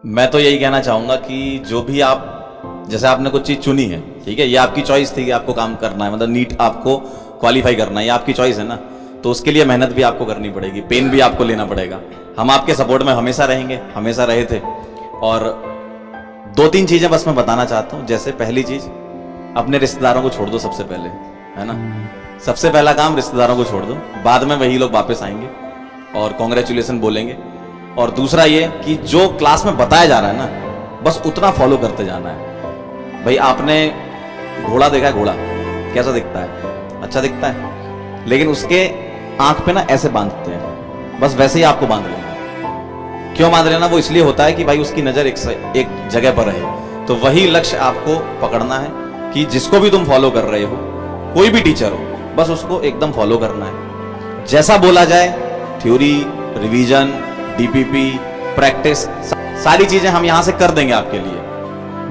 मैं तो यही कहना चाहूंगा कि जो भी आप, जैसे आपने कुछ चीज चुनी है, ठीक है, ये आपकी चॉइस थी कि आपको काम करना है, मतलब नीट आपको क्वालिफाई करना है, ये आपकी चॉइस है ना, तो उसके लिए मेहनत भी आपको करनी पड़ेगी, पेन भी आपको लेना पड़ेगा। हम आपके सपोर्ट में हमेशा रहेंगे, हमेशा रहे थे। और दो तीन चीजें बस मैं बताना चाहता हूँ। जैसे पहली चीज, अपने रिश्तेदारों को छोड़ दो सबसे पहले, है ना। सबसे पहला काम रिश्तेदारों को छोड़ दो, बाद में वही लोग वापस आएंगे और कॉन्ग्रेचुलेसन बोलेंगे। और दूसरा ये कि जो क्लास में बताया जा रहा है ना, बस उतना फॉलो करते जाना है। भाई आपने घोड़ा देखा है, घोड़ा कैसा दिखता है? अच्छा दिखता है, लेकिन उसके आंख पे ना ऐसे बांधते हैं, बस वैसे ही आपको बांध लेना। क्यों बांध लेना? वो इसलिए होता है कि भाई उसकी नजर एक जगह पर रहे। तो वही लक्ष्य आपको पकड़ना है कि जिसको भी तुम फॉलो कर रहे हो, कोई भी टीचर हो, बस उसको एकदम फॉलो करना है। जैसा बोला जाए, थ्योरी, रिवीजन, डीपीपी, प्रैक्टिस, सारी चीजें हम यहां से कर देंगे आपके लिए,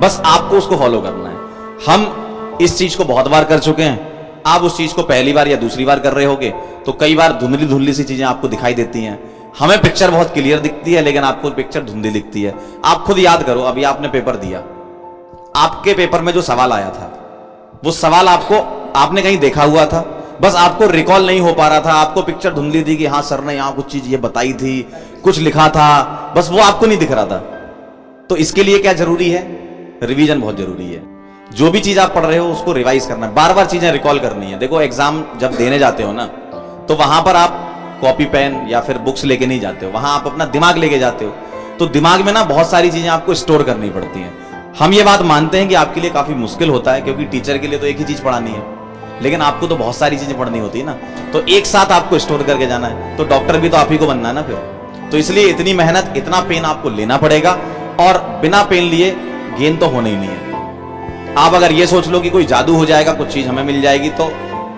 बस आपको उसको फॉलो करना है। हम इस चीज को बहुत बार कर चुके हैं, आप उस चीज को पहली बार या दूसरी बार कर रहे होगे, तो कई बार धुंधली धुंधली सी चीजें आपको दिखाई देती हैं। हमें पिक्चर बहुत क्लियर दिखती है, लेकिन आपको पिक्चर धुंधली दिखती है। आप खुद याद करो, अभी आपने पेपर दिया, आपके पेपर में जो सवाल आया था, वो सवाल आपने कहीं देखा हुआ था, बस आपको रिकॉल नहीं हो पा रहा था। आपको पिक्चर धुंधली थी कि हाँ सर ने यहां कुछ चीज ये बताई थी, कुछ लिखा था, बस वो आपको नहीं दिख रहा था। तो इसके लिए क्या जरूरी है? रिवीजन बहुत जरूरी है। जो भी चीज आप पढ़ रहे हो उसको रिवाइज करना है, बार बार चीजें रिकॉल करनी है। देखो एग्जाम जब देने जाते हो ना, तो वहां पर आप कॉपी पेन या फिर बुक्स लेके नहीं जाते हो, वहां आप अपना दिमाग लेके जाते हो। तो दिमाग में ना बहुत सारी चीजें आपको स्टोर करनी पड़ती हैं। हम ये बात मानते हैं कि आपके लिए काफी मुश्किल होता है, क्योंकि टीचर के लिए तो एक ही चीज पढ़ानी है, लेकिन आपको तो बहुत सारी चीजें पढ़नी होती है ना, तो एक साथ आपको स्टोर करके जाना है। तो डॉक्टर भी तो आप ही को बनना है ना फिर। तो इसलिए इतनी मेहनत, इतना पेन आपको लेना पड़ेगा, और बिना पेन लिए गेन तो होना ही नहीं है। आप अगर ये सोच लो कि कोई जादू हो जाएगा, कुछ चीज हमें मिल जाएगी, तो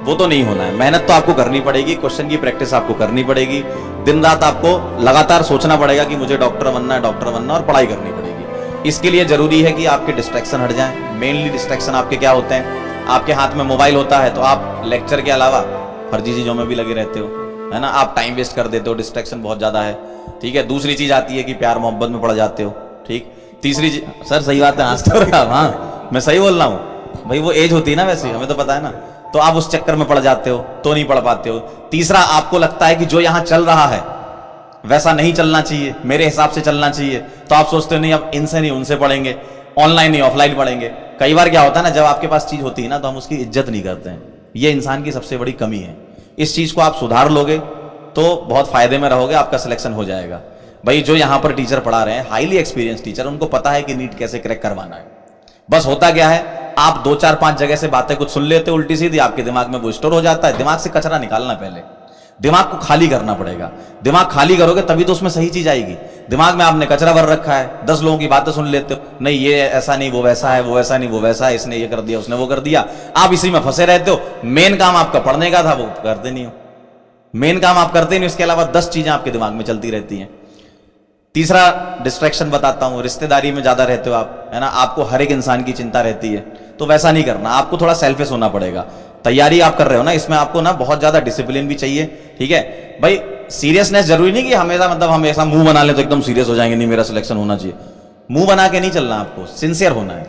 वो तो नहीं होना है। मेहनत तो आपको करनी पड़ेगी, क्वेश्चन की प्रैक्टिस आपको करनी पड़ेगी, दिन रात आपको लगातार सोचना पड़ेगा कि मुझे डॉक्टर बनना है, डॉक्टर बनना है, और पढ़ाई करनी पड़ेगी। इसके लिए जरूरी है कि आपके डिस्ट्रैक्शन हट जाएं। मेनली डिस्ट्रैक्शन आपके क्या होते हैं? आपके हाथ में मोबाइल होता है, तो आप लेक्चर के अलावा फर्जी चीजों में भी लगे रहते हो, है ना। आप टाइम वेस्ट कर देते हो, डिस्ट्रैक्शन बहुत ज्यादा है, ठीक है। दूसरी चीज आती है कि प्यार मोहब्बत में पड़ जाते हो, ठीक। तीसरी चीज, सर सही बात है, आज तो हाँ मैं सही बोल रहा हूँ भाई, वो एज होती है ना, वैसे हमें तो पता है ना। तो आप उस चक्कर में पड़ जाते हो, तो नहीं पढ़ पाते हो। तीसरा, आपको लगता है कि जो यहाँ चल रहा है वैसा नहीं चलना चाहिए, मेरे हिसाब से चलना चाहिए, तो आप सोचते हो नहीं अब इनसे नहीं उनसे पढ़ेंगे, ऑनलाइन नहीं ऑफलाइन पढ़ेंगे। कई बार क्या होता है ना, जब आपके पास चीज होती है ना, तो हम उसकी इज्जत नहीं करते हैं। ये इंसान की सबसे बड़ी कमी है। इस चीज को आप सुधार लोगे तो बहुत फायदे में रहोगे, आपका सिलेक्शन हो जाएगा। भाई जो यहाँ पर टीचर पढ़ा रहे हैं, हाईली एक्सपीरियंस टीचर, उनको पता है कि नीट कैसे क्रैक करवाना है। बस होता क्या है, आप 2 4 5 जगह से बातें कुछ सुन लेते हो उल्टी सीधी, आपके दिमाग में वो स्टोर हो जाता है। दिमाग से कचरा निकालना, पहले दिमाग को खाली करना पड़ेगा। दिमाग खाली करोगे तभी तो उसमें सही चीज आएगी। दिमाग में आपने कचरा भर रखा है, 10 लोगों की बातें सुन लेते हो, नहीं ये ऐसा नहीं, वो वैसा है, वो ऐसा नहीं, वो वैसा है, इसने ये कर दिया, उसने वो कर दिया, आप इसी में फंसे रहते हो। मेन काम आपका पढ़ने का था, वो करते नहीं हो। मेन काम आप करते नहीं, इसके अलावा 10 चीजें आपके दिमाग में चलती रहती हैं। तीसरा डिस्ट्रैक्शन बताता हूं, रिश्तेदारी में ज्यादा रहते हो आप, है ना। आपको हर एक इंसान की चिंता रहती है, तो वैसा नहीं करना। आपको थोड़ा सेल्फिश होना पड़ेगा। तैयारी आप कर रहे हो ना, इसमें आपको ना बहुत ज्यादा डिसिप्लिन भी चाहिए, ठीक है भाई। सीरियसनेस जरूरी नहीं कि हमेशा, मतलब हम ऐसा मुंह बना ले तो एकदम सीरियस हो जाएंगे, नहीं मेरा सिलेक्शन होना चाहिए। मुंह बना के नहीं चलना, आपको सिंसियर होना है।